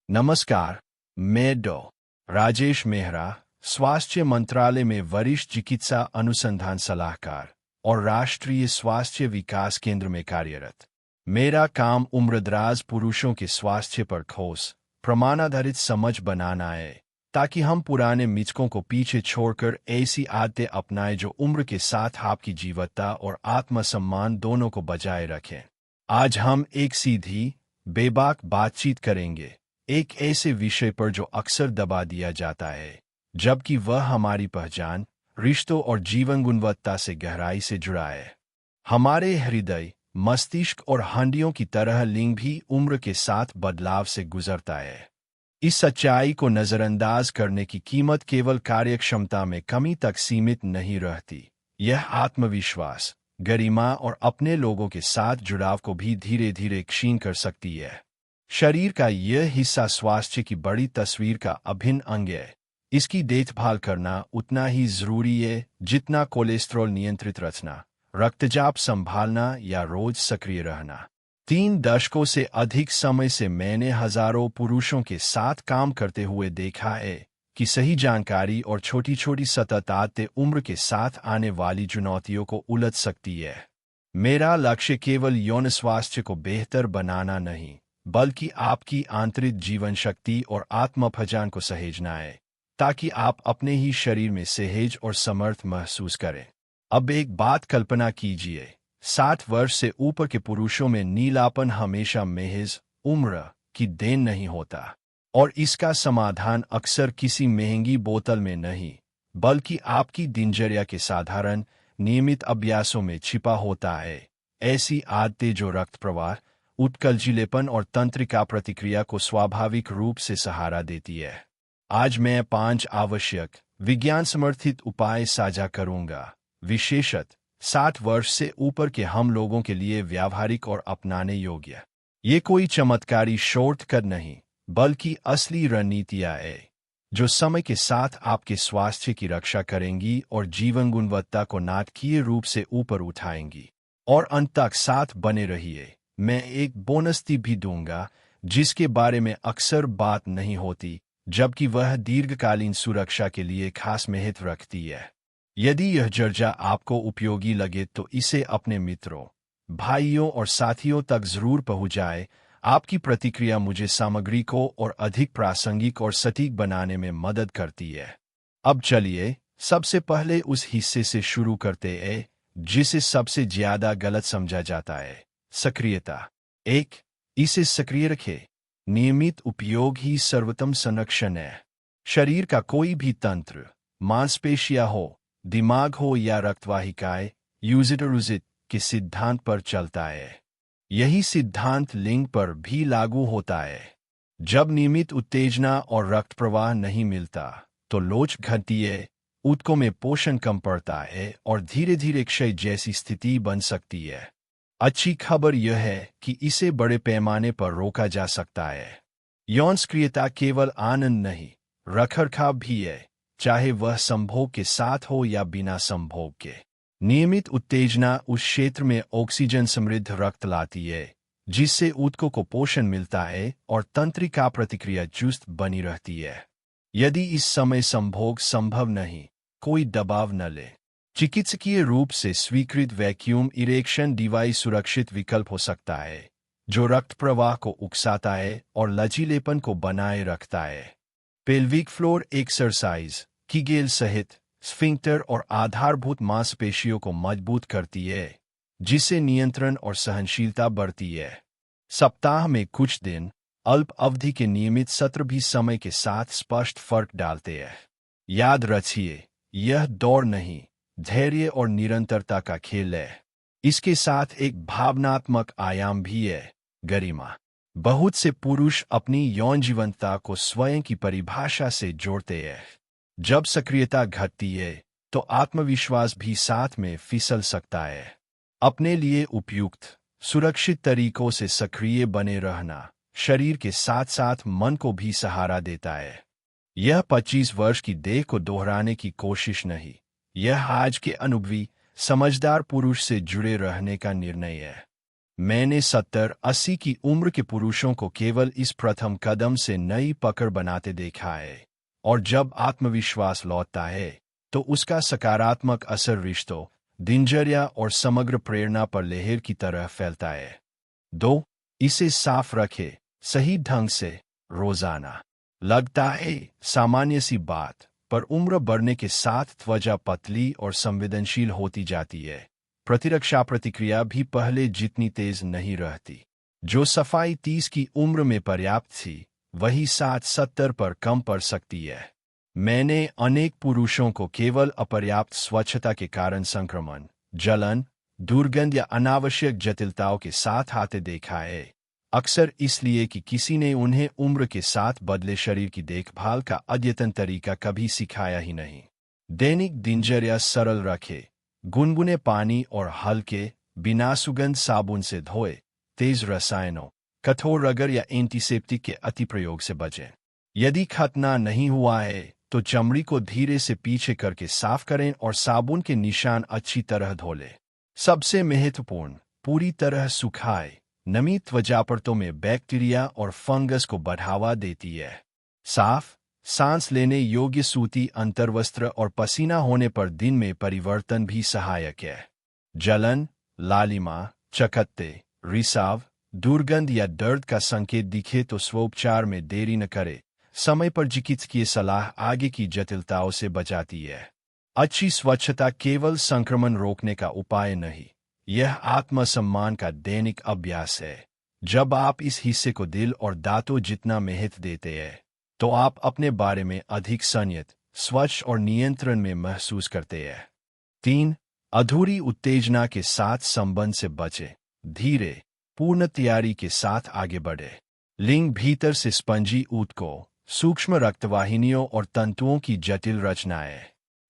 नमस्कार, मैं डॉ. राजेश मेहरा, स्वास्थ्य मंत्रालय में वरिष्ठ चिकित्सा अनुसंधान सलाहकार और राष्ट्रीय स्वास्थ्य विकास केंद्र में कार्यरत। मेरा काम उम्रदराज पुरुषों के स्वास्थ्य पर ठोस, प्रमाणाधारित समझ बनाना है, ताकि हम पुराने मिथकों को पीछे छोड़कर ऐसी आदतें अपनाएं जो उम्र के साथ आपकी जीवटता और आत्मसम्मान दोनों को बजाय रखें। आज हम एक सीधी, बेबाक बातचीत करेंगे, एक ऐसे विषय पर जो अक्सर दबा दिया जाता है, जबकि वह हमारी पहचान, रिश्तों और जीवन गुणवत्ता से गहराई से जुड़ा है। हमारे हृदय, मस्तिष्क और हड्डियों की तरह लिंग भी उम्र के साथ बदलाव से गुजरता है। इस सच्चाई को नजरअंदाज करने की कीमत केवल कार्यक्षमता में कमी तक सीमित नहीं रहती, यह आत्मविश्वास, गरिमा और अपने लोगों के साथ जुड़ाव को भी धीरे धीरे क्षीण कर सकती है। शरीर का यह हिस्सा स्वास्थ्य की बड़ी तस्वीर का अभिन्न अंग है। इसकी देखभाल करना उतना ही जरूरी है जितना कोलेस्ट्रॉल नियंत्रित रखना, रक्तचाप संभालना या रोज सक्रिय रहना। 3 दशकों से अधिक समय से मैंने हजारों पुरुषों के साथ काम करते हुए देखा है कि सही जानकारी और छोटी छोटी सतत आदतें उम्र के साथ आने वाली चुनौतियों को उलझ सकती है। मेरा लक्ष्य केवल यौन स्वास्थ्य को बेहतर बनाना नहीं, बल्कि आपकी आंतरिक जीवन शक्ति और आत्मपहचान को सहेजना है, ताकि आप अपने ही शरीर में सहज और समर्थ महसूस करें। अब एक बात कल्पना कीजिए, 60 वर्ष से ऊपर के पुरुषों में नीलापन हमेशा महज उम्र की देन नहीं होता, और इसका समाधान अक्सर किसी महंगी बोतल में नहीं, बल्कि आपकी दिनचर्या के साधारण, नियमित अभ्यासों में छिपा होता है। ऐसी आदतें जो रक्त प्रवाह, उत्कलजीलेपन और तंत्रिका प्रतिक्रिया को स्वाभाविक रूप से सहारा देती है। आज मैं 5 आवश्यक, विज्ञान समर्थित उपाय साझा करूंगा, विशेषतः 60 वर्ष से ऊपर के हम लोगों के लिए व्यावहारिक और अपनाने योग्य। ये कोई चमत्कारी शॉर्टकट नहीं, बल्कि असली रणनीतियां हैं, जो समय के साथ आपके स्वास्थ्य की रक्षा करेंगी और जीवन गुणवत्ता को नाटकीय रूप से ऊपर उठाएंगी। और अंत तक साथ बने रहिए। मैं एक बोनस टिप भी दूंगा, जिसके बारे में अक्सर बात नहीं होती, जबकि वह दीर्घकालीन सुरक्षा के लिए खास महत्व रखती है। यदि यह चर्चा आपको उपयोगी लगे तो इसे अपने मित्रों, भाइयों और साथियों तक जरूर पहुंचाएं। आपकी प्रतिक्रिया मुझे सामग्री को और अधिक प्रासंगिक और सटीक बनाने में मदद करती है। अब चलिए, सबसे पहले उस हिस्से से शुरू करते हैं जिसे सबसे ज्यादा गलत समझा जाता है, सक्रियता। 1. इसे सक्रिय रखें। नियमित उपयोग ही सर्वोत्तम संरक्षण है। शरीर का कोई भी तंत्र, मांसपेशियां हो, दिमाग हो या रक्तवाहिकाएं, यूज इट और लूज इट के सिद्धांत पर चलता है। यही सिद्धांत लिंग पर भी लागू होता है। जब नियमित उत्तेजना और रक्त प्रवाह नहीं मिलता, तो लोच घटती है, ऊतकों में पोषण कम पड़ता है और धीरे धीरे क्षय जैसी स्थिति बन सकती है। अच्छी खबर यह है कि इसे बड़े पैमाने पर रोका जा सकता है। यौन सक्रियता केवल आनंद नहीं, रखरखाव भी है, चाहे वह संभोग के साथ हो या बिना संभोग के। नियमित उत्तेजना उस क्षेत्र में ऑक्सीजन समृद्ध रक्त लाती है, जिससे ऊतकों को पोषण मिलता है और तंत्रिका प्रतिक्रिया चुस्त बनी रहती है। यदि इस समय संभोग संभव नहीं, कोई दबाव न ले। चिकित्सकीय रूप से स्वीकृत वैक्यूम इरेक्शन डिवाइस सुरक्षित विकल्प हो सकता है, जो रक्त प्रवाह को उकसाता है और लचीलेपन को बनाए रखता है। पेल्विक फ्लोर एक्सरसाइज, कीगेल सहित स्फिंक्टर और आधारभूत मांसपेशियों को मजबूत करती है, जिससे नियंत्रण और सहनशीलता बढ़ती है। सप्ताह में कुछ दिन, अल्प अवधि के नियमित सत्र भी समय के साथ स्पष्ट फर्क डालते हैं। याद रखिए, यह दौड़ नहीं, धैर्य और निरंतरता का खेल है। इसके साथ एक भावनात्मक आयाम भी है, गरिमा। बहुत से पुरुष अपनी यौन जीवंतता को स्वयं की परिभाषा से जोड़ते हैं। जब सक्रियता घटती है, तो आत्मविश्वास भी साथ में फिसल सकता है। अपने लिए उपयुक्त, सुरक्षित तरीकों से सक्रिय बने रहना शरीर के साथ साथ मन को भी सहारा देता है। यह 25 वर्ष की देह को दोहराने की कोशिश नहीं, यह आज के अनुभवी, समझदार पुरुष से जुड़े रहने का निर्णय है। मैंने 70-80 की उम्र के पुरुषों को केवल इस प्रथम कदम से नई पकड़ बनाते देखा है, और जब आत्मविश्वास लौटता है तो उसका सकारात्मक असर रिश्तों, दिनचर्या और समग्र प्रेरणा पर लहर की तरह फैलता है। 2. इसे साफ रखें, सही ढंग से, रोजाना। लगता है सामान्य सी बात, पर उम्र बढ़ने के साथ त्वचा पतली और संवेदनशील होती जाती है। प्रतिरक्षा प्रतिक्रिया भी पहले जितनी तेज नहीं रहती। जो सफाई 30 की उम्र में पर्याप्त थी, वही 60-70 पर कम पड़ सकती है। मैंने अनेक पुरुषों को केवल अपर्याप्त स्वच्छता के कारण संक्रमण, जलन, दुर्गंध या अनावश्यक जटिलताओं के साथ आते देखा है, अक्सर इसलिए कि किसी ने उन्हें उम्र के साथ बदले शरीर की देखभाल का अद्यतन तरीका कभी सिखाया ही नहीं। दैनिक दिनचर्या सरल रखें, गुनगुने पानी और हल्के, बिना सुगंध साबुन से धोए, तेज रसायनों, कठोर रगड़ या एंटीसेप्टिक के अति प्रयोग से बचें। यदि खतना नहीं हुआ है तो चमड़ी को धीरे से पीछे करके साफ करें और साबुन के निशान अच्छी तरह धो लें। सबसे महत्वपूर्ण, पूरी तरह सुखाए। नमी त्वचापरतों में बैक्टीरिया और फंगस को बढ़ावा देती है। साफ, सांस लेने योग्य सूती अंतर्वस्त्र और पसीना होने पर दिन में परिवर्तन भी सहायक है। जलन, लालिमा, चकत्ते, रिसाव, दुर्गंध या दर्द का संकेत दिखे तो स्वोपचार में देरी न करे। समय पर चिकित्सकीय सलाह आगे की जटिलताओं से बचाती है। अच्छी स्वच्छता केवल संक्रमण रोकने का उपाय नहीं, यह आत्मसम्मान का दैनिक अभ्यास है। जब आप इस हिस्से को दिल और दांतों जितना महत्व देते हैं, तो आप अपने बारे में अधिक संयत, स्वच्छ और नियंत्रण में महसूस करते हैं। 3. अधूरी उत्तेजना के साथ संबंध से बचें। धीरे, पूर्ण तैयारी के साथ आगे बढ़े। लिंग भीतर से स्पंजी ऊतकों, सूक्ष्म रक्तवाहिनियों और तंतुओं की जटिल रचनाएं।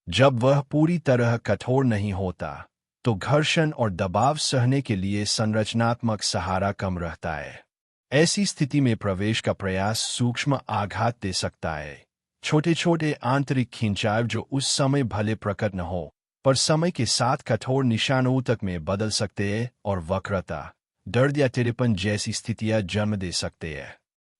जब वह पूरी तरह कठोर नहीं होता, तो घर्षण और दबाव सहने के लिए संरचनात्मक सहारा कम रहता है। ऐसी स्थिति में प्रवेश का प्रयास सूक्ष्म आघात दे सकता है। छोटे छोटे आंतरिक खिंचाव जो उस समय भले प्रकट न हो, पर समय के साथ कठोर निशानों तक में बदल सकते हैं और वक्रता, दर्द या टेढ़ेपन जैसी स्थितियां जन्म दे सकते हैं।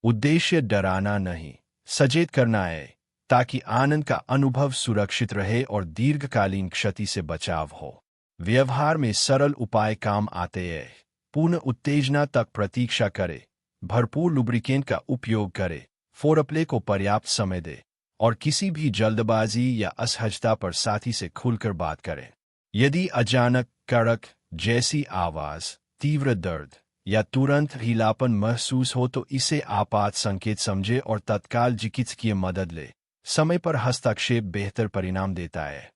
उद्देश्य डराना नहीं, सचेत करना है, ताकि आनंद का अनुभव सुरक्षित रहे और दीर्घकालीन क्षति से बचाव हो। व्यवहार में सरल उपाय काम आते हैं। पूर्ण उत्तेजना तक प्रतीक्षा करें, भरपूर लुब्रिकेंट का उपयोग करें, फोरप्ले को पर्याप्त समय दें, और किसी भी जल्दबाजी या असहजता पर साथी से खुलकर बात करें। यदि अचानक कड़क जैसी आवाज, तीव्र दर्द या तुरंत ढीलापन महसूस हो तो इसे आपात संकेत समझे और तत्काल चिकित्सकीय मदद ले। समय पर हस्तक्षेप बेहतर परिणाम देता है।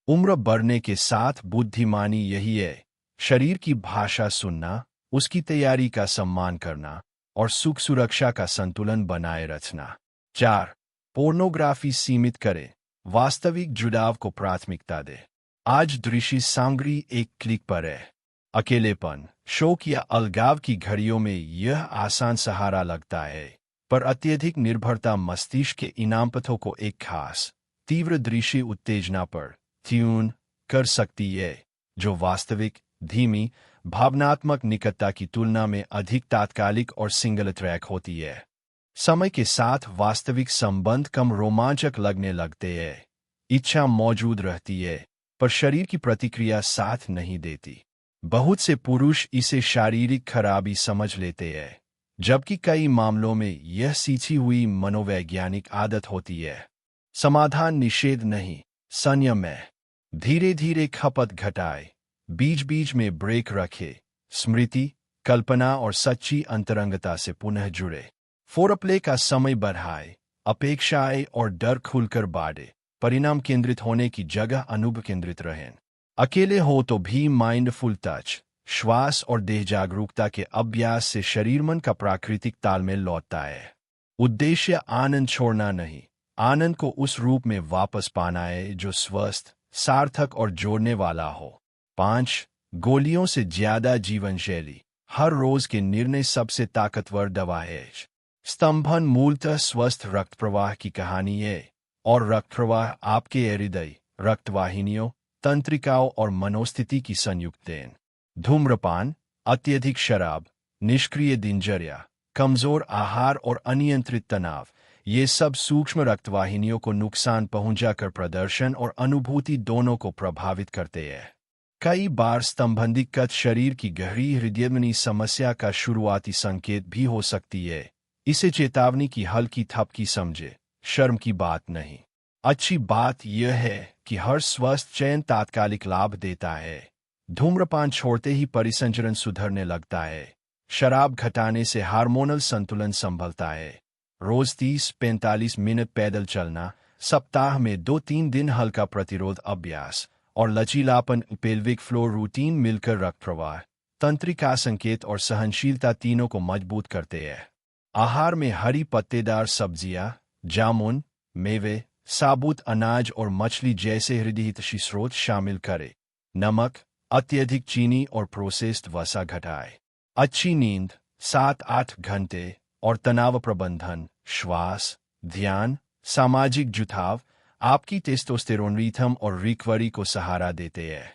उम्र बढ़ने के साथ बुद्धिमानी यही है, शरीर की भाषा सुनना, उसकी तैयारी का सम्मान करना और सुख सुरक्षा का संतुलन बनाए रखना। 4. पोर्नोग्राफी सीमित करें, वास्तविक जुड़ाव को प्राथमिकता दे। आज दृश्य सामग्री एक क्लिक पर है। अकेलेपन, शोक या अलगाव की घड़ियों में यह आसान सहारा लगता है, पर अत्यधिक निर्भरता मस्तिष्क के इनामपथों को एक खास, तीव्र दृश्य उत्तेजना पर ट्यून कर सकती है, जो वास्तविक, धीमी, भावनात्मक निकटता की तुलना में अधिक तात्कालिक और सिंगल ट्रैक होती है। समय के साथ वास्तविक संबंध कम रोमांचक लगने लगते हैं। इच्छा मौजूद रहती है, पर शरीर की प्रतिक्रिया साथ नहीं देती। बहुत से पुरुष इसे शारीरिक खराबी समझ लेते हैं, जबकि कई मामलों में यह सीखी हुई मनोवैज्ञानिक आदत होती है। समाधान निषेध नहीं, संयम है। धीरे धीरे खपत घटाए, बीच बीच में ब्रेक रखे, स्मृति, कल्पना और सच्ची अंतरंगता से पुनः जुड़े। फोरप्ले का समय बढ़ाए, अपेक्षाएं और डर खुलकर बांटे, परिणाम केंद्रित होने की जगह अनुभव केंद्रित रहें। अकेले हो तो भी माइंडफुल टच, श्वास और देह जागरूकता के अभ्यास से शरीर मन का प्राकृतिक तालमेल लौटता है। उद्देश्य आनंद छोड़ना नहीं, आनंद को उस रूप में वापस पाना है जो स्वस्थ, सार्थक और जोड़ने वाला हो। 5. गोलियों से ज्यादा जीवन शैली, हर रोज के निर्णय सबसे ताकतवर दवा है। स्तंभन मूलतः स्वस्थ रक्त प्रवाह की कहानी है, और रक्त प्रवाह आपके हृदय, रक्तवाहिनियों, तंत्रिकाओं और मनोस्थिति की संयुक्त देन। धूम्रपान, अत्यधिक शराब, निष्क्रिय दिनचर्या, कमजोर आहार और अनियंत्रित तनाव, ये सब सूक्ष्म रक्तवाहिनियों को नुकसान पहुंचाकर प्रदर्शन और अनुभूति दोनों को प्रभावित करते हैं। कई बार स्तंभदिक्कत शरीर की गहरी हृदयमनी समस्या का शुरुआती संकेत भी हो सकती है। इसे चेतावनी की हल्की थपकी समझे, शर्म की बात नहीं। अच्छी बात यह है कि हर स्वस्थ चयन तात्कालिक लाभ देता है। धूम्रपान छोड़ते ही परिसंचरण सुधरने लगता है। शराब घटाने से हार्मोनल संतुलन संभलता है। रोज 30-45 मिनट पैदल चलना, सप्ताह में 2-3 दिन हल्का प्रतिरोध अभ्यास और लचीलापन पेल्विक फ्लोर रूटीन मिलकर रक्त प्रवाह, तंत्रिका संकेत और सहनशीलता तीनों को मजबूत करते हैं। आहार में हरी पत्तेदार सब्जियां, जामुन, मेवे, साबुत अनाज और मछली जैसे हृदयहितैषी स्रोत शामिल करें। नमक, अत्यधिक चीनी और प्रोसेस्ड वसा घटाएं। अच्छी नींद 7-8 घंटे और तनाव प्रबंधन, श्वास, ध्यान, सामाजिक जुटाव आपकी टेस्टोस्टेरोन रिथम और रिकवरी को सहारा देते हैं।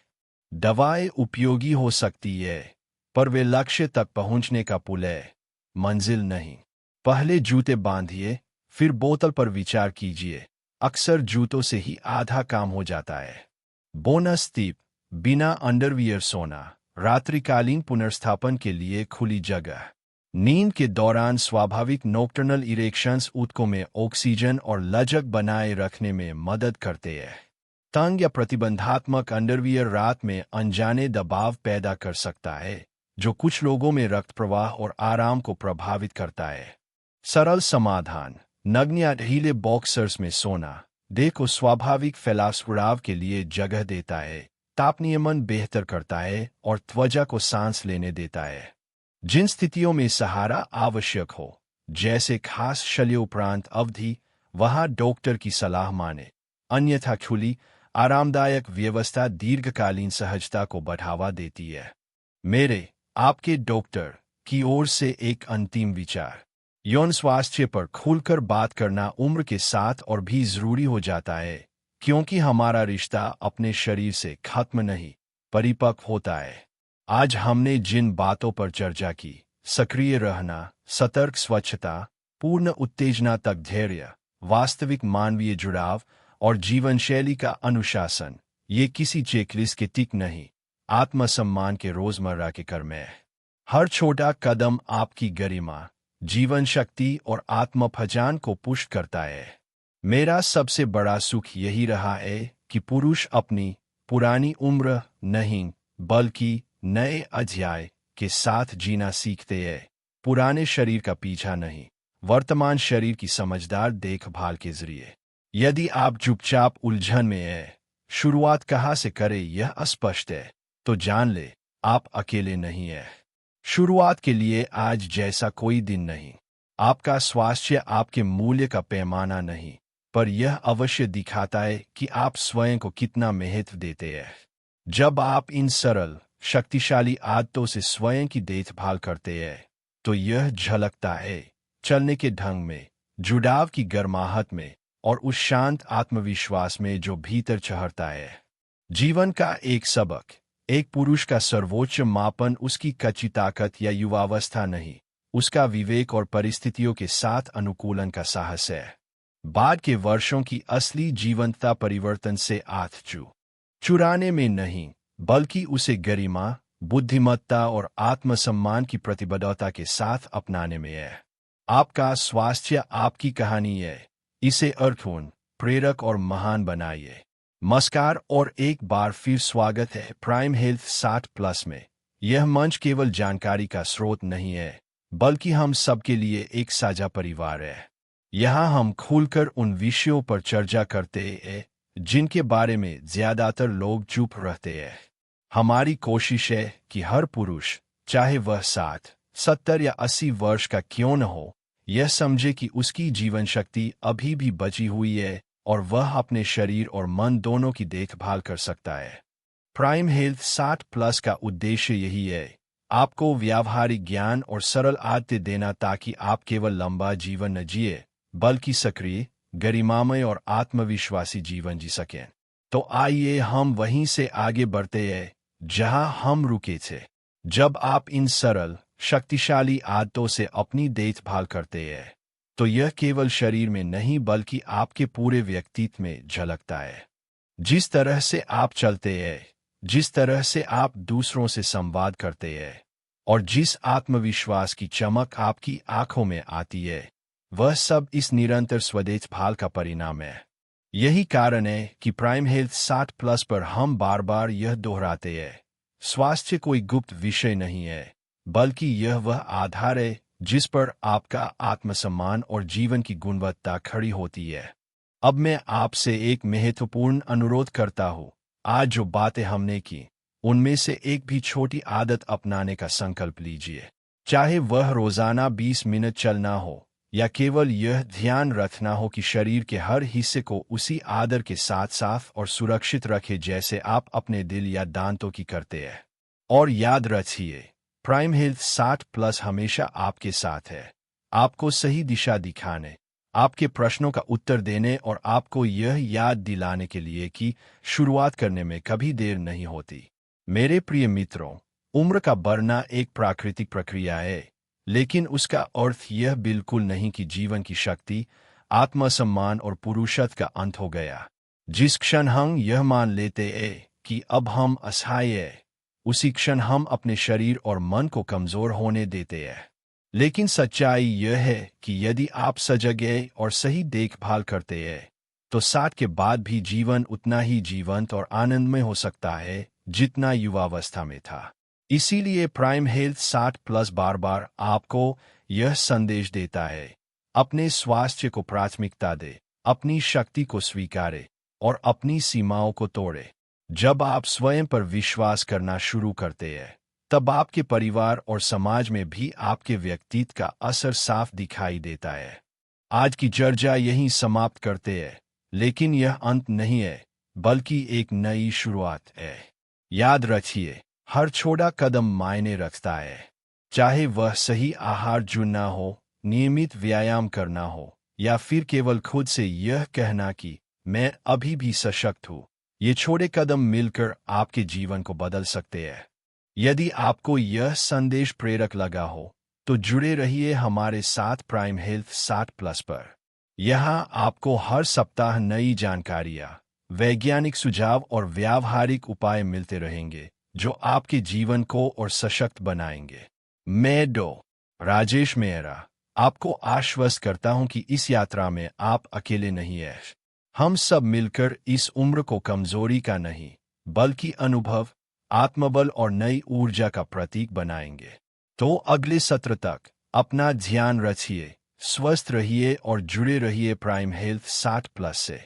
दवाएं उपयोगी हो सकती है, पर वे लक्ष्य तक पहुंचने का पुल है, मंजिल नहीं। पहले जूते बांधिए, फिर बोतल पर विचार कीजिए। अक्सर जूतों से ही आधा काम हो जाता है। बोनस टिप: बिना अंडरवियर सोना, रात्रिकालीन पुनर्स्थापन के लिए खुली जगह। नींद के दौरान स्वाभाविक नोक्टर्नल इरेक्शंस ऊतकों में ऑक्सीजन और लचक बनाए रखने में मदद करते हैं। तंग या प्रतिबंधात्मक अंडरवियर रात में अनजाने दबाव पैदा कर सकता है, जो कुछ लोगों में रक्त प्रवाह और आराम को प्रभावित करता है। सरल समाधान: नग्न या ढीले बॉक्सर्स में सोना देह को स्वाभाविक फैलाव के लिए जगह देता है, ताप नियमन बेहतर करता है और त्वचा को सांस लेने देता है। जिन स्थितियों में सहारा आवश्यक हो, जैसे खास शल्य उपरांत अवधि, वहां डॉक्टर की सलाह माने। अन्यथा खुली, आरामदायक व्यवस्था दीर्घकालीन सहजता को बढ़ावा देती है। मेरे, आपके डॉक्टर की ओर से एक अंतिम विचार: यौन स्वास्थ्य पर खुलकर बात करना उम्र के साथ और भी जरूरी हो जाता है, क्योंकि हमारा रिश्ता अपने शरीर से खत्म नहीं, परिपक्व होता है। आज हमने जिन बातों पर चर्चा की, सक्रिय रहना, सतर्क स्वच्छता, पूर्ण उत्तेजना तक धैर्य, वास्तविक मानवीय जुड़ाव और जीवनशैली का अनुशासन, ये किसी चेकलिस्ट के टिक नहीं, आत्मसम्मान के रोजमर्रा के कर्म है। हर छोटा कदम आपकी गरिमा, जीवन शक्ति और आत्मपहचान को पुष्ट करता है। मेरा सबसे बड़ा सुख यही रहा है कि पुरुष अपनी पुरानी उम्र नहीं, बल्कि नए अध्याय के साथ जीना सीखते हैं। पुराने शरीर का पीछा नहीं, वर्तमान शरीर की समझदार देखभाल के जरिए। यदि आप चुपचाप उलझन में हैं, शुरुआत कहाँ से करें यह अस्पष्ट है, तो जान ले, आप अकेले नहीं हैं। शुरुआत के लिए आज जैसा कोई दिन नहीं। आपका स्वास्थ्य आपके मूल्य का पैमाना नहीं, पर यह अवश्य दिखाता है कि आप स्वयं को कितना महत्व देते हैं। जब आप इन सरल, शक्तिशाली आदतों से स्वयं की देखभाल करते हैं, तो यह झलकता है चलने के ढंग में, जुड़ाव की गर्माहट में और उस शांत आत्मविश्वास में जो भीतर चढ़ता है। जीवन का एक सबक: एक पुरुष का सर्वोच्च मापन उसकी कच्ची ताकत या युवावस्था नहीं, उसका विवेक और परिस्थितियों के साथ अनुकूलन का साहस है। बाद के वर्षों की असली जीवंतता परिवर्तन से चुराने में नहीं, बल्कि उसे गरिमा, बुद्धिमत्ता और आत्मसम्मान की प्रतिबद्धता के साथ अपनाने में है। आपका स्वास्थ्य आपकी कहानी है, इसे अर्थपूर्ण, प्रेरक और महान बनाइए। नमस्कार और एक बार फिर स्वागत है प्राइम हेल्थ 60+ में। यह मंच केवल जानकारी का स्रोत नहीं है, बल्कि हम सबके लिए एक साझा परिवार है। यहाँ हम खुलकर उन विषयों पर चर्चा करते हैं जिनके बारे में ज्यादातर लोग चुप रहते हैं। हमारी कोशिश है कि हर पुरुष, चाहे वह 60, 70 या 80 वर्ष का क्यों न हो, यह समझे कि उसकी जीवन शक्ति अभी भी बची हुई है और वह अपने शरीर और मन दोनों की देखभाल कर सकता है। प्राइम हेल्थ 60+ का उद्देश्य यही है, आपको व्यावहारिक ज्ञान और सरल आदतें देना ताकि आप केवल लंबा जीवन न जिए, बल्कि सक्रिय, गरिमामय और आत्मविश्वासी जीवन जी सकें। तो आइए हम वहीं से आगे बढ़ते हैं जहां हम रुके थे। जब आप इन सरल शक्तिशाली आदतों से अपनी देखभाल करते हैं तो यह केवल शरीर में नहीं बल्कि आपके पूरे व्यक्तित्व में झलकता है। जिस तरह से आप चलते हैं, जिस तरह से आप दूसरों से संवाद करते हैं और जिस आत्मविश्वास की चमक आपकी आंखों में आती है, वह सब इस निरंतर स्वदेखभाल का परिणाम है। यही कारण है कि प्राइम हेल्थ 60+ पर हम बार बार यह दोहराते हैं, स्वास्थ्य कोई गुप्त विषय नहीं है, बल्कि यह वह आधार है जिस पर आपका आत्मसम्मान और जीवन की गुणवत्ता खड़ी होती है। अब मैं आपसे एक महत्वपूर्ण अनुरोध करता हूँ। आज जो बातें हमने की, उनमें से एक भी छोटी आदत अपनाने का संकल्प लीजिए। चाहे वह रोजाना 20 मिनट चलना हो या केवल यह ध्यान रखना हो कि शरीर के हर हिस्से को उसी आदर के साथ साफ और सुरक्षित रखें जैसे आप अपने दिल या दांतों की करते हैं। और याद रखिए, प्राइम हेल्थ 60+ हमेशा आपके साथ है, आपको सही दिशा दिखाने, आपके प्रश्नों का उत्तर देने और आपको यह याद दिलाने के लिए कि शुरुआत करने में कभी देर नहीं होती। मेरे प्रिय मित्रों, उम्र का बढ़ना एक प्राकृतिक प्रक्रिया है, लेकिन उसका अर्थ यह बिल्कुल नहीं कि जीवन की शक्ति, आत्मसम्मान और पुरुषत्व का अंत हो गया। जिस क्षण हम यह मान लेते हैं कि अब हम असहाय हैं, उसी क्षण हम अपने शरीर और मन को कमजोर होने देते हैं। लेकिन सच्चाई यह है कि यदि आप सजग हैं और सही देखभाल करते हैं, तो 60 के बाद भी जीवन उतना ही जीवंत और आनंदमय हो सकता है जितना युवावस्था में था। इसीलिए प्राइम हेल्थ 60+ बार बार आपको यह संदेश देता है, अपने स्वास्थ्य को प्राथमिकता दे, अपनी शक्ति को स्वीकारे और अपनी सीमाओं को तोड़े। जब आप स्वयं पर विश्वास करना शुरू करते हैं, तब आपके परिवार और समाज में भी आपके व्यक्तित्व का असर साफ दिखाई देता है। आज की चर्चा यहीं समाप्त करते हैं, लेकिन यह अंत नहीं है, बल्कि एक नई शुरुआत है। याद रखिए, हर छोटा कदम मायने रखता है, चाहे वह सही आहार चुनना हो, नियमित व्यायाम करना हो या फिर केवल खुद से यह कहना कि मैं अभी भी सशक्त हूँ। ये छोटे कदम मिलकर आपके जीवन को बदल सकते हैं। यदि आपको यह संदेश प्रेरक लगा हो, तो जुड़े रहिए हमारे साथ प्राइम हेल्थ 60+ पर। यहाँ आपको हर सप्ताह नई जानकारियाँ, वैज्ञानिक सुझाव और व्यावहारिक उपाय मिलते रहेंगे जो आपके जीवन को और सशक्त बनाएंगे। मैं राजेश मेहरा आपको आश्वस्त करता हूँ कि इस यात्रा में आप अकेले नहीं हैं। हम सब मिलकर इस उम्र को कमजोरी का नहीं, बल्कि अनुभव, आत्मबल और नई ऊर्जा का प्रतीक बनाएंगे। तो अगले सत्र तक अपना ध्यान रखिए, स्वस्थ रहिए और जुड़े रहिए प्राइम हेल्थ 60+ से।